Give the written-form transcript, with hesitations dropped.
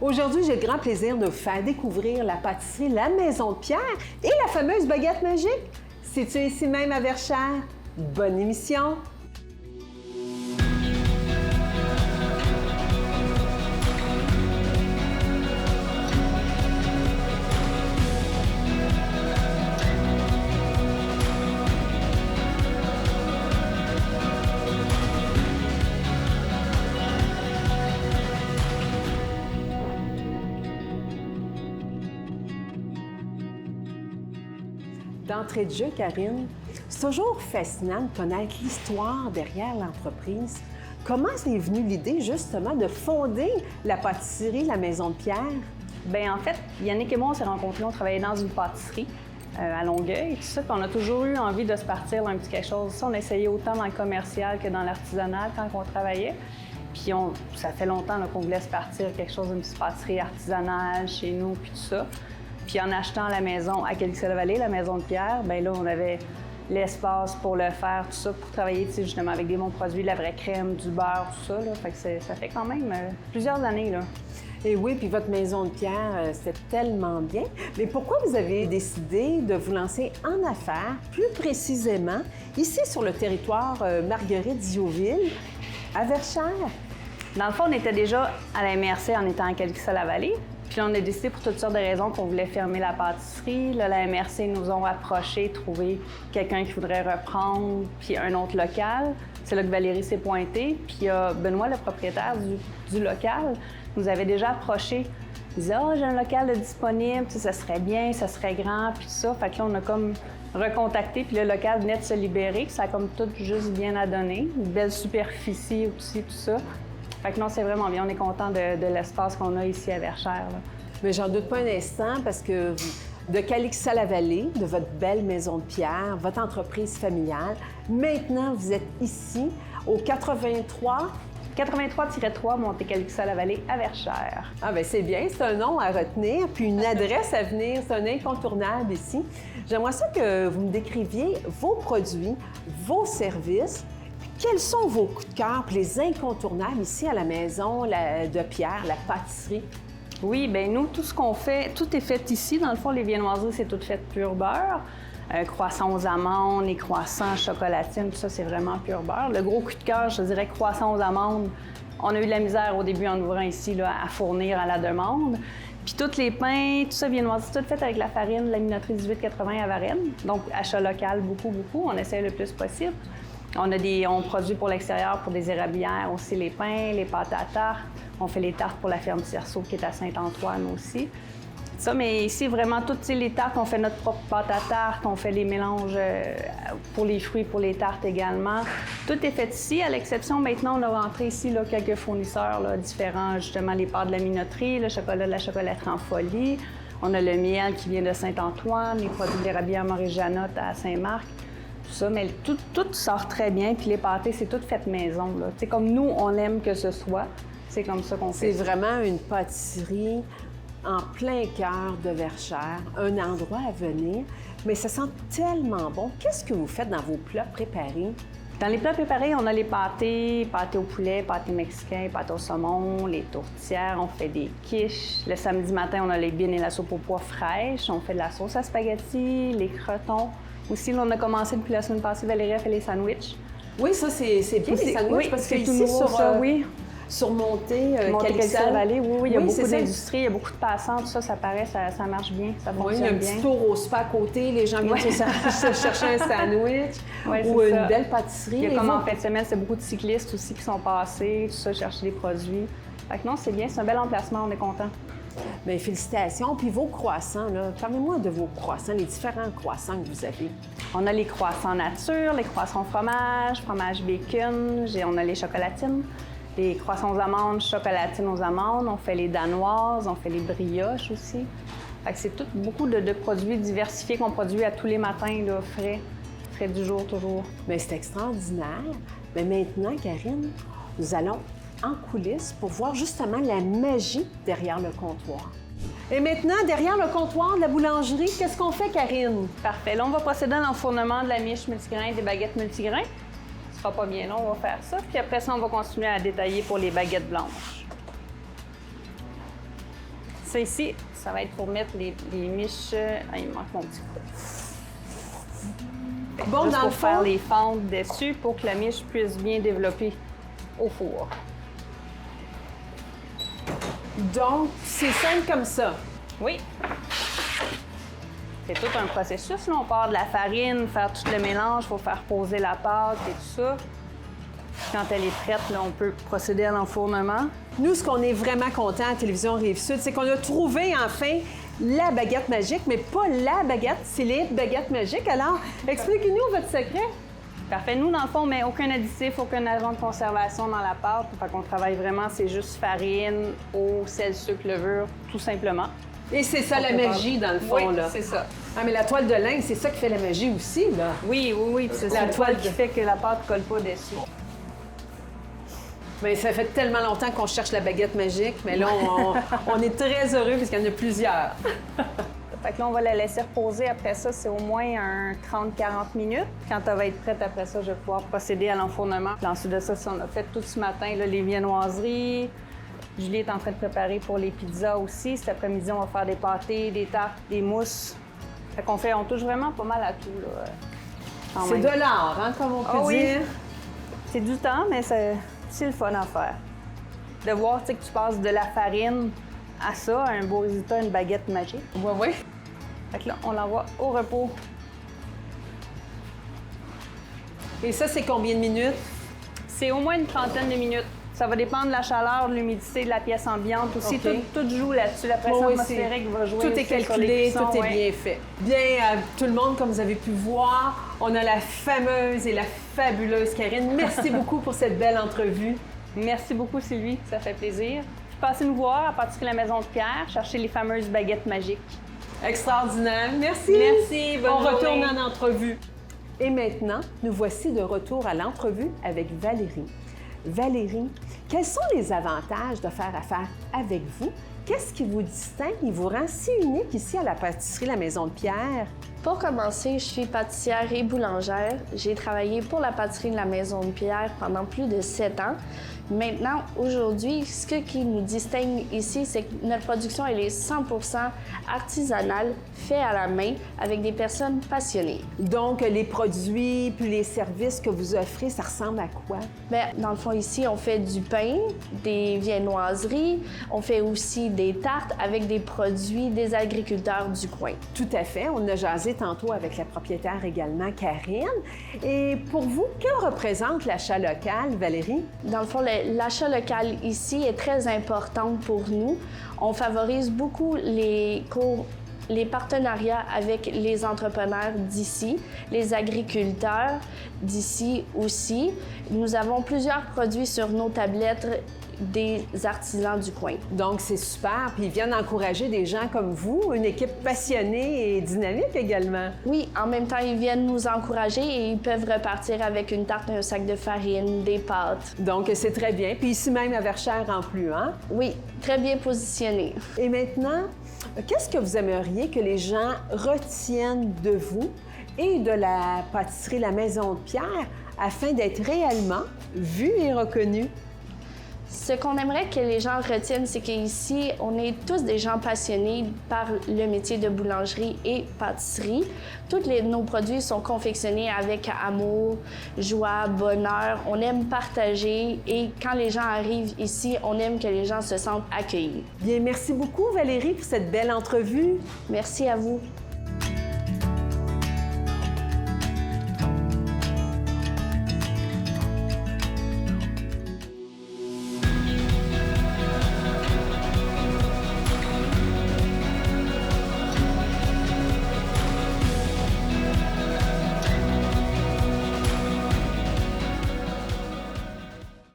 Aujourd'hui, j'ai le grand plaisir de vous faire découvrir la pâtisserie La Maison de Pierre et la fameuse baguette magique. C'est-tu ici même à Verchères? Bonne émission! D'entrée de jeu, Karine, c'est toujours fascinant de connaître l'histoire derrière l'entreprise. Comment est venue l'idée, justement, de fonder la pâtisserie La Maison de Pierre? Bien, en fait, Yannick et moi, on s'est rencontrés, on travaillait dans une pâtisserie à Longueuil et tout ça, puis on a toujours eu envie de se partir dans un petit quelque chose. Ça, on essayait autant dans le commercial que dans l'artisanal quand on travaillait. Puis ça fait longtemps qu'on voulait se partir quelque chose, une petite pâtisserie artisanale chez nous, puis tout ça. Puis en achetant la maison à Calixa-la-Vallée, la Maison de Pierre, bien là, on avait l'espace pour le faire, tout ça, pour travailler justement avec des bons produits, la vraie crème, du beurre, tout ça. Là. Fait que ça fait quand même plusieurs années. Là. Et oui, puis votre Maison de Pierre, c'est tellement bien. Mais pourquoi vous avez décidé de vous lancer en affaires, plus précisément, ici sur le territoire Marguerite-Diouville, à Verchères? Dans le fond, on était déjà à la MRC en étant à Calixa-la-Vallée. Puis on a décidé pour toutes sortes de raisons qu'on voulait fermer la pâtisserie. Là, la MRC nous ont approchés, trouvé quelqu'un qui voudrait reprendre, puis un autre local. C'est là que Valérie s'est pointée. Puis il y a Benoît, le propriétaire du local, nous avait déjà approchés. Il disait « Ah, j'ai un local de disponible, ça serait bien, ça serait grand, puis tout ça. » Fait que là, on a comme recontacté, puis le local venait de se libérer, puis ça a comme tout juste bien à donner. Une belle superficie aussi, tout ça. Fait que non, c'est vraiment bien. On est content de l'espace qu'on a ici à Verchères. Là. Mais j'en doute pas un instant parce que de Calixa-la-Vallée, de votre belle Maison de Pierre, votre entreprise familiale, maintenant, vous êtes ici au 83... 83-3, montée Calixa-la-Vallée à Verchères. Ah bien, c'est bien, c'est un nom à retenir, puis une adresse à venir, c'est un incontournable ici. J'aimerais ça que vous me décriviez vos produits, vos services. Quels sont vos coups de cœur, les incontournables ici à la Maison de Pierre, la pâtisserie? Oui, bien nous, tout ce qu'on fait, tout est fait ici. Dans le fond, les viennoiseries, c'est tout fait pur beurre. Croissants aux amandes, les croissants, chocolatines, tout ça, c'est vraiment pur beurre. Le gros coup de cœur, je dirais croissants aux amandes. On a eu de la misère au début en ouvrant ici là, à fournir à la demande. Puis tous les pains, tout ça, viennoiserie, tout fait avec la farine de la minoterie 1880 à Varennes. Donc, achat local, beaucoup. On essaie le plus possible. On produit pour l'extérieur, pour des érablières aussi les pains, les pâtes à tarte. On fait les tartes pour la ferme Cerceau qui est à Saint-Antoine aussi. Ça, mais ici, vraiment, toutes les tartes, on fait notre propre pâte à tarte, on fait les mélanges pour les fruits, pour les tartes également. Tout est fait ici, à l'exception, maintenant, on a rentré ici là, quelques fournisseurs là, différents, justement, les pâtes de la minoterie, le chocolat de la chocolaterie en folie. On a le miel qui vient de Saint-Antoine, les produits de l'érablière Maurice-Janotte à Saint-Marc. Tout ça, mais tout sort très bien, puis les pâtés, c'est tout fait maison. C'est comme nous, on aime que ce soit. C'est comme ça qu'on fait. C'est vraiment une pâtisserie en plein cœur de Verchères, un endroit à venir, mais ça sent tellement bon. Qu'est-ce que vous faites dans vos plats préparés? Dans les plats préparés, on a les pâtés au poulet, pâtés mexicains, pâtés au saumon, les tourtières, on fait des quiches. Le samedi matin, on a les bines et la soupe aux pois fraîches, on fait de la sauce à spaghetti, les crotons. Aussi, là, on a commencé depuis la semaine passée, Valérie a fait les sandwichs. Oui, ça, c'est bien, les sandwichs, oui, parce que c'est ici, nouveau, sur Montée Calixa-la-Vallée, oui, il y a beaucoup d'industrie, il y a beaucoup de passants, tout ça, ça paraît, ça marche bien, ça fonctionne bien. Il y a un petit tour au spa à côté, les gens viennent se chercher un sandwich ou une belle pâtisserie. Il y a comme en fin de semaine, c'est beaucoup de cyclistes aussi qui sont passés, tout ça, chercher des produits. Fait que non, c'est bien, c'est un bel emplacement, on est content. Bien, félicitations. Puis vos croissants, là, parlez-moi de vos croissants, les différents croissants que vous avez. On a les croissants nature, les croissants fromage bacon, on a les chocolatines, les croissants aux amandes, chocolatines aux amandes, on fait les danoises, on fait les brioches aussi. Fait que c'est beaucoup de produits diversifiés qu'on produit à tous les matins, là, frais du jour toujours. Bien, c'est extraordinaire. Mais maintenant, Karine, nous allons en coulisses pour voir justement la magie derrière le comptoir. Et maintenant, derrière le comptoir de la boulangerie, qu'est-ce qu'on fait, Karine? Parfait. Là, on va procéder à l'enfournement de la miche multigrain et des baguettes multigrains. Ce sera pas bien long, on va faire ça. Puis après ça, on va continuer à détailler pour les baguettes blanches. Ça ici, ça va être pour mettre les miches. Ah, il me manque mon petit coup. Bon, Juste dans pour le faire fond, les fentes dessus pour que la miche puisse bien développer au four. donc, c'est simple comme ça. Oui. C'est tout un processus. Là. On part de la farine, faire tout le mélange, il faut faire poser la pâte et tout ça. Quand elle est prête, là, on peut procéder à l'enfournement. Nous, ce qu'on est vraiment content à Télévision Rive-Sud, c'est qu'on a trouvé enfin la baguette magique, mais pas la baguette, c'est les baguettes magiques. Alors, expliquez-nous votre secret. Parfait. Nous, dans le fond, on met aucun additif, aucun agent de conservation dans la pâte. Fait qu'on travaille vraiment, c'est juste farine, eau, sel, sucre, levure, tout simplement. Et c'est ça la magie, dans le fond, Oui, là. c'est ça. Ah, mais la toile de lin, c'est ça qui fait la magie aussi, là. Oui. Puis c'est La la toile toile qui de- fait que la pâte ne colle pas dessus. Mais ça fait tellement longtemps qu'on cherche la baguette magique, mais là, on est très heureux parce qu'il y en a plusieurs. Fait que là, on va la laisser reposer. Après ça, c'est au moins un 30-40 minutes. Quand elle va être prête, après ça, je vais pouvoir procéder à l'enfournement. Puis ensuite de ça, on a fait tout ce matin là, les viennoiseries. Julie est en train de préparer pour les pizzas aussi. Cet après-midi, on va faire des pâtés, des tartes, des mousses. Fait on touche vraiment pas mal à tout, là. quand C'est même. de l'art, hein, comme on peut Ah oui. dire. C'est du temps, mais c'est le fun à faire. De voir, tu sais, que tu passes de la farine à ça, à un beau résultat, une baguette magique. Oui, oui. Fait que là, on l'envoie au repos. Et ça, c'est combien de minutes? C'est au moins une trentaine de minutes. Ça va dépendre de la chaleur, de l'humidité, de la pièce ambiante aussi. OK. Tout joue là-dessus. La pression Oui, atmosphérique va jouer tout est aussi sur les calculé, cuissons, tout est ouais. bien fait. Bien, tout le monde, comme vous avez pu voir, on a la fameuse et la fabuleuse Karine. Merci beaucoup pour cette belle entrevue. Merci beaucoup, Sylvie. Ça fait plaisir. Passez nous voir à partir de la Maison de Pierre, chercher les fameuses baguettes magiques. Extraordinaire. Merci. Merci, bonne On retourne journée. en entrevue. Et maintenant, nous voici de retour à l'entrevue avec Valérie. Valérie, quels sont les avantages de faire affaire avec vous? Qu'est-ce qui vous distingue et vous rend si unique ici à la pâtisserie La Maison de Pierre? Pour commencer, je suis pâtissière et boulangère. J'ai travaillé pour la pâtisserie de la Maison de Pierre pendant plus de 7 ans. Maintenant, aujourd'hui, ce qui nous distingue ici, c'est que notre production elle est 100% artisanale, fait à la main, avec des personnes passionnées. Donc, les produits puis les services que vous offrez, ça ressemble à quoi? Bien, dans le fond, ici, on fait du pain, des viennoiseries, on fait aussi des tartes avec des produits des agriculteurs du coin. Tout à fait. On a jasé tantôt avec la propriétaire également, Karine. Et pour vous, que représente l'achat local, Valérie? Dans le fond, l'achat local ici est très important pour nous. On favorise beaucoup les partenariats avec les entrepreneurs d'ici, les agriculteurs d'ici aussi. Nous avons plusieurs produits sur nos tablettes des artisans du coin. Donc, c'est super. Puis ils viennent encourager des gens comme vous, une équipe passionnée et dynamique également. Oui, en même temps, ils viennent nous encourager et ils peuvent repartir avec une tarte, un sac de farine, des pâtes. Donc, c'est très bien. Puis ici même à Verchères en plus, hein? Oui, très bien positionné. Et maintenant, qu'est-ce que vous aimeriez que les gens retiennent de vous et de la pâtisserie La Maison de Pierre afin d'être réellement vus et reconnus? Ce qu'on aimerait que les gens retiennent, c'est qu'ici, on est tous des gens passionnés par le métier de boulangerie et pâtisserie. Nos produits sont confectionnés avec amour, joie, bonheur. On aime partager et quand les gens arrivent ici, on aime que les gens se sentent accueillis. Bien, merci beaucoup Valérie pour cette belle entrevue. Merci à vous.